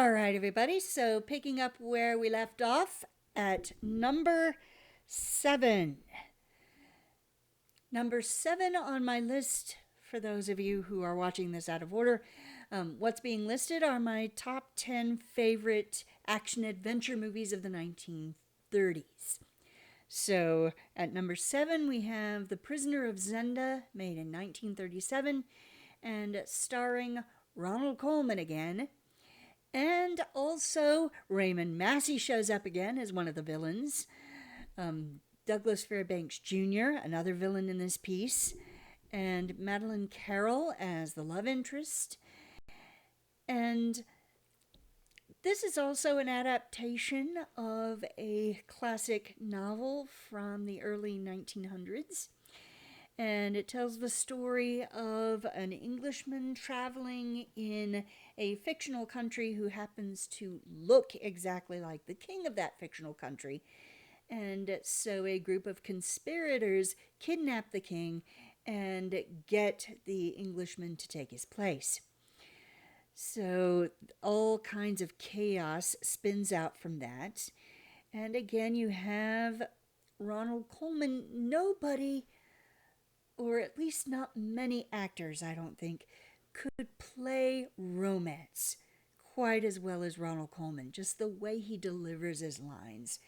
All right, everybody. So, picking up where we left off at number 7. Number 7 on my list, for those of you who are watching this out of order, what's being listed are my top 10 favorite action adventure movies of the 1930s. So, at number 7, we have The Prisoner of Zenda, made in 1937, and starring Ronald Colman again. And also, Raymond Massey shows up again as one of the villains. Douglas Fairbanks Jr., another villain in this piece. And Madeleine Carroll as the love interest. And this is also an adaptation of a classic novel from the early 1900s. And it tells the story of an Englishman traveling in a fictional country who happens to look exactly like the king of that fictional country. And so a group of conspirators kidnap the king and get the Englishman to take his place. So all kinds of chaos spins out from that. And again, you have Ronald Colman. Nobody, or at least not many actors, I don't think, could play romance quite as well as Ronald Colman. Just the way he delivers his lines.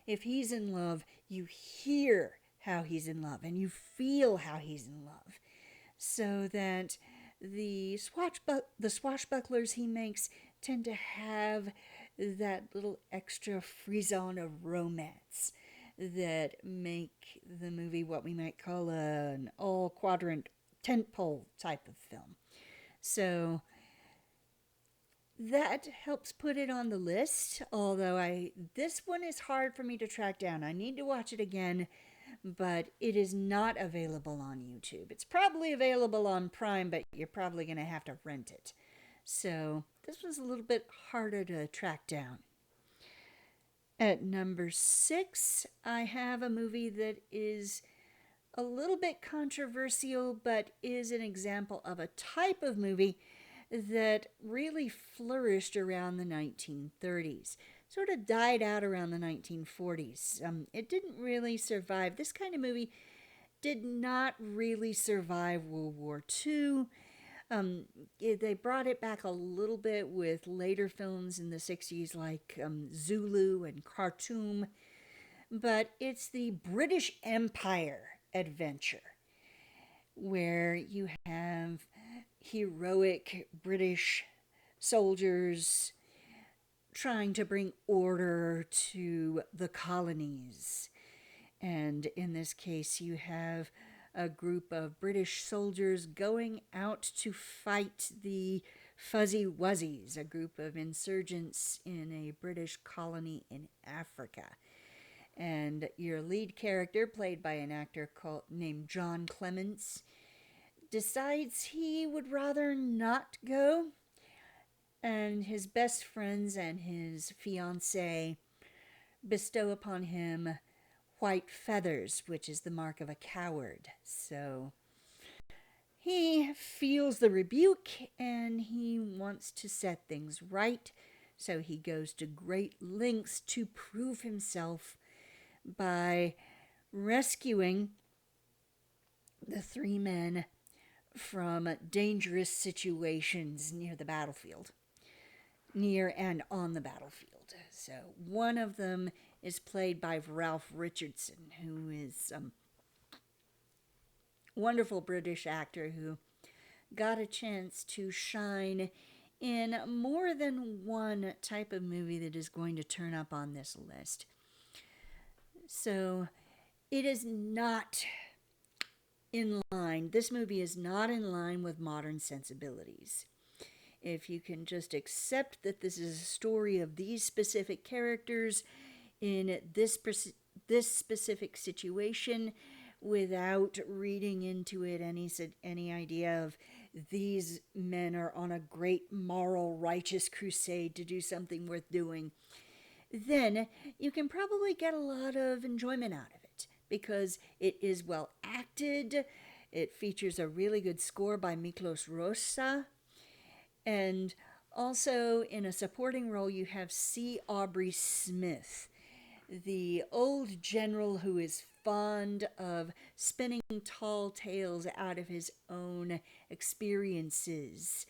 If he's in love, you hear how he's in love and you feel how he's in love. So that the swashbucklers he makes tend to have that little extra frisson of romance that make the movie what we might call an all-quadrant tentpole type of film. So that helps put it on the list, although this one is hard for me to track down. I need to watch it again, but it is not available on YouTube. It's probably available on Prime, but you're probably going to have to rent it. So this was a little bit harder to track down. At number 6, I have a movie that is a little bit controversial, but is an example of a type of movie that really flourished around the 1930s. Sort of died out around the 1940s. It didn't really survive. This kind of movie did not really survive World War II. They brought it back a little bit with later films in the 60s like Zulu and Khartoum. But it's the British Empire adventure, where you have heroic British soldiers trying to bring order to the colonies. And in this case, you have a group of British soldiers going out to fight the Fuzzy Wuzzies, a group of insurgents in a British colony in Africa. And your lead character, played by an actor named John Clements, decides he would rather not go. And his best friends and his fiancée bestow upon him white feathers, which is the mark of a coward. So he feels the rebuke and he wants to set things right. So he goes to great lengths to prove himself by rescuing the 3 men from dangerous situations near the battlefield, near and on the battlefield. So one of them is played by Ralph Richardson, who is a wonderful British actor who got a chance to shine in more than one type of movie that is going to turn up on this list. So it is not in line. This movie is not in line with modern sensibilities. If you can just accept that this is a story of these specific characters in this specific situation, without reading into it any idea of these men are on a great moral righteous crusade to do something worth doing, then you can probably get a lot of enjoyment out of it, because it is well acted. It features a really good score by Miklos Rosa, and Also, in a supporting role, you have C. Aubrey Smith, the old general who is fond of spinning tall tales out of his own experiences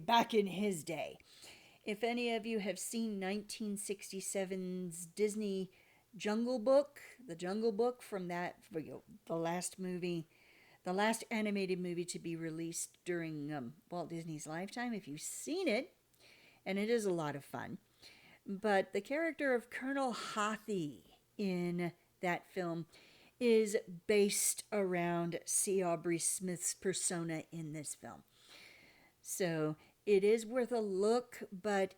back in his day. If any of you have seen 1967's Disney Jungle Book, the Jungle Book from that, the last movie, the last animated movie to be released during Walt Disney's lifetime, if you've seen it, and it is a lot of fun. But the character of Colonel Hathi in that film is based around C. Aubrey Smith's persona in this film. So it is worth a look, but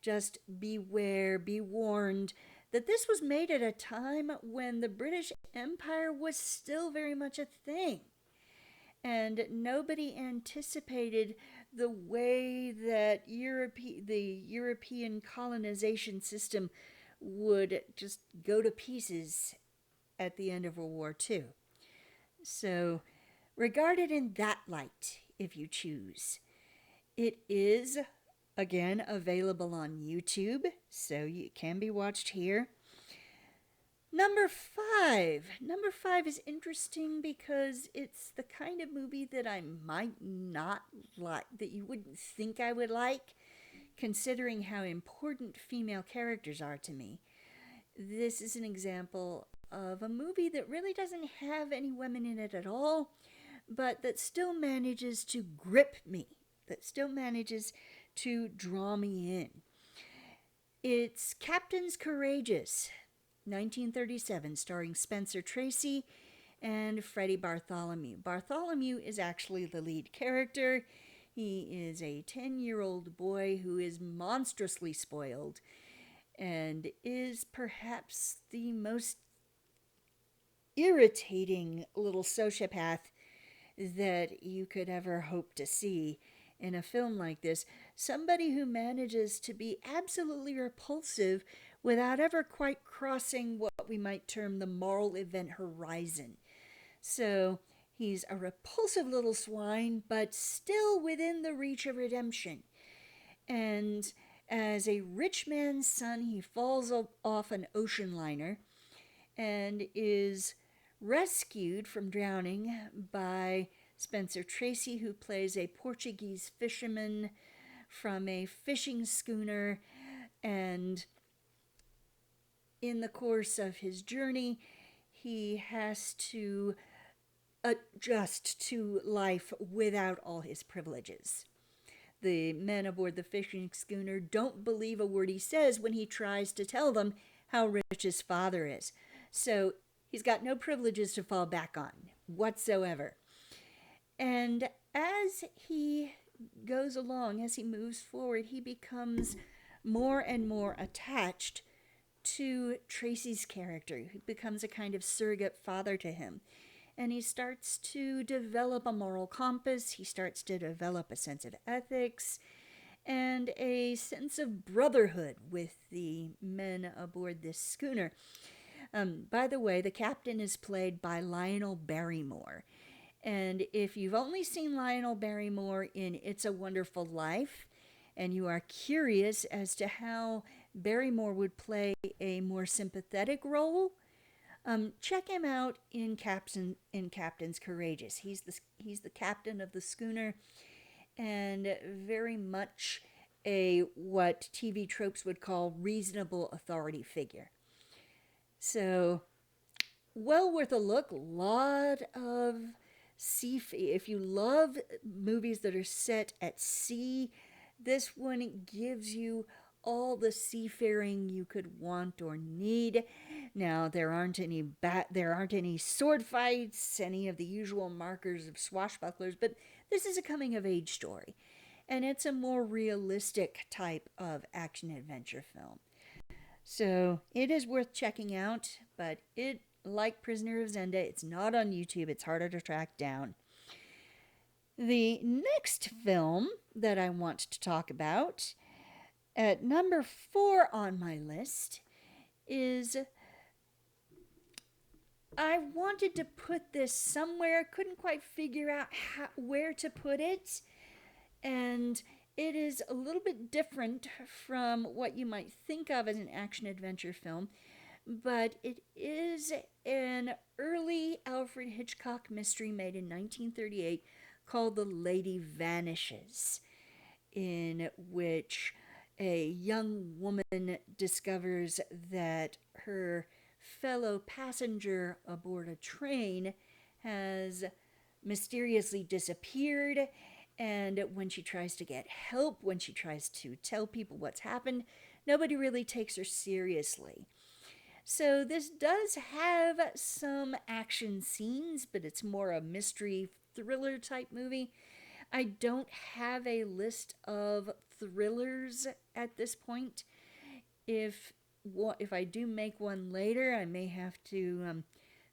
just beware, be warned that this was made at a time when the British Empire was still very much a thing. And nobody anticipated the way that the European colonization system would just go to pieces at the end of World War II. So, regard it in that light if you choose. It is, again, available on YouTube, so it can be watched here. Number 5. Number 5 is interesting because it's the kind of movie that I might not like, that you wouldn't think I would like, considering how important female characters are to me. This is an example of a movie that really doesn't have any women in it at all, but that still manages to grip me, that still manages to draw me in. It's Captains Courageous, 1937, starring Spencer Tracy and Freddie Bartholomew. Bartholomew is actually the lead character. He is a 10-year-old boy who is monstrously spoiled and is perhaps the most irritating little sociopath that you could ever hope to see in a film like this. Somebody who manages to be absolutely repulsive without ever quite crossing what we might term the moral event horizon. So he's a repulsive little swine, but still within the reach of redemption. And as a rich man's son, he falls off an ocean liner and is rescued from drowning by Spencer Tracy, who plays a Portuguese fisherman from a fishing schooner. And in the course of his journey, he has to adjust to life without all his privileges. The men aboard the fishing schooner don't believe a word he says when he tries to tell them how rich his father is. So he's got no privileges to fall back on whatsoever. And as he goes along, as he moves forward, he becomes more and more attached to Tracy's character, who becomes a kind of surrogate father to him. And he starts to develop a moral compass, he starts to develop a sense of ethics, and a sense of brotherhood with the men aboard this schooner. By the way, the captain is played by Lionel Barrymore. And if you've only seen Lionel Barrymore in It's a Wonderful Life, and you are curious as to how Barrymore would play a more sympathetic role, check him out in Captains Courageous. He's the captain of the schooner, and very much a what TV tropes would call reasonable authority figure. So, well worth a look. Lot of sea. If you love movies that are set at sea, this one gives you all the seafaring you could want or need. Now there aren't any sword fights, any of the usual markers of swashbucklers, but this is a coming of age story, and it's a more realistic type of action adventure film. So it is worth checking out, but it, like Prisoner of Zenda, it's not on YouTube. It's harder to track down. The next film that I want to talk about, at number 4 on my list, is, I wanted to put this somewhere, couldn't quite figure out where to put it, and It is a little bit different from what you might think of as an action adventure film, but it is an early Alfred Hitchcock mystery made in 1938 called The Lady Vanishes, in which a young woman discovers that her fellow passenger aboard a train has mysteriously disappeared. And when she tries to get help, when she tries to tell people what's happened, nobody really takes her seriously. So this does have some action scenes, but it's more a mystery thriller type movie. I don't have a list of thrillers at this point. If if I do make one later, I may have to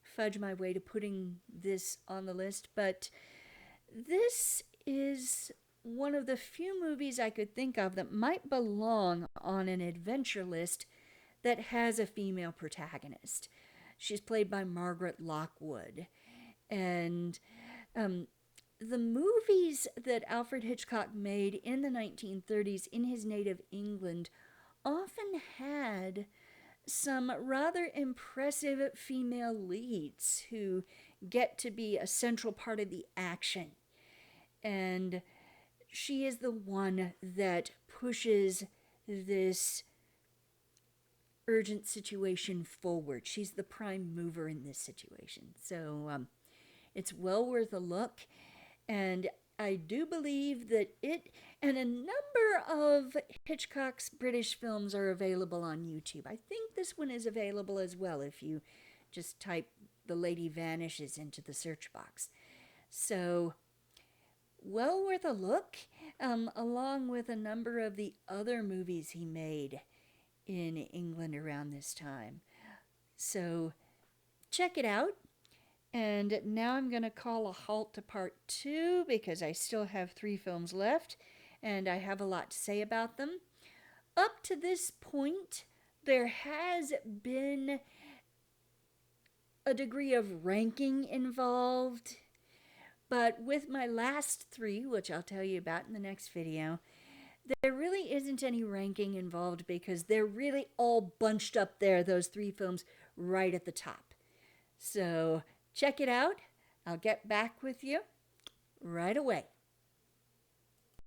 fudge my way to putting this on the list. But this is one of the few movies I could think of that might belong on an adventure list that has a female protagonist. She's played by Margaret Lockwood. And um, the movies that Alfred Hitchcock made in the 1930s in his native England often had some rather impressive female leads who get to be a central part of the action. And she is the one that pushes this urgent situation forward. She's the prime mover in this situation. So it's well worth a look. And I do believe that it and a number of Hitchcock's British films are available on YouTube. I think this one is available as well if you just type The Lady Vanishes into the search box. So, well worth a look, along with a number of the other movies he made in England around this time. So, check it out. And now I'm going to call a halt to part 2 because I still have 3 films left and I have a lot to say about them. Up to this point, there has been a degree of ranking involved, but with my last 3, which I'll tell you about in the next video, there really isn't any ranking involved because they're really all bunched up there, those 3 films, right at the top. So check it out. I'll get back with you right away.